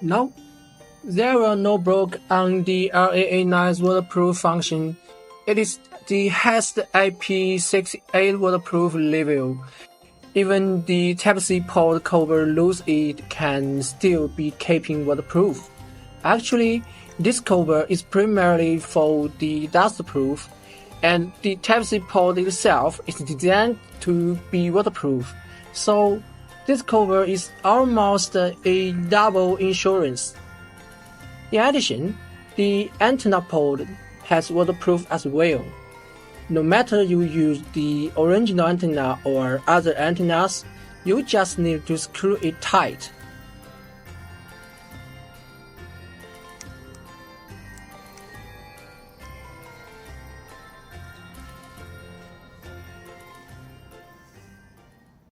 No, there were no bugs on the RA89's waterproof function. It is the highest IP68 waterproof level. Even the Type-C port cover loose it can still be keeping waterproof. Actually, this cover is primarily for the dustproof, and the Type-C port itself is designed to be waterproof. So this cover is almost a double insurance. In addition, the antenna port has waterproof as well. No matter you use the original antenna or other antennas, you just need to screw it tight.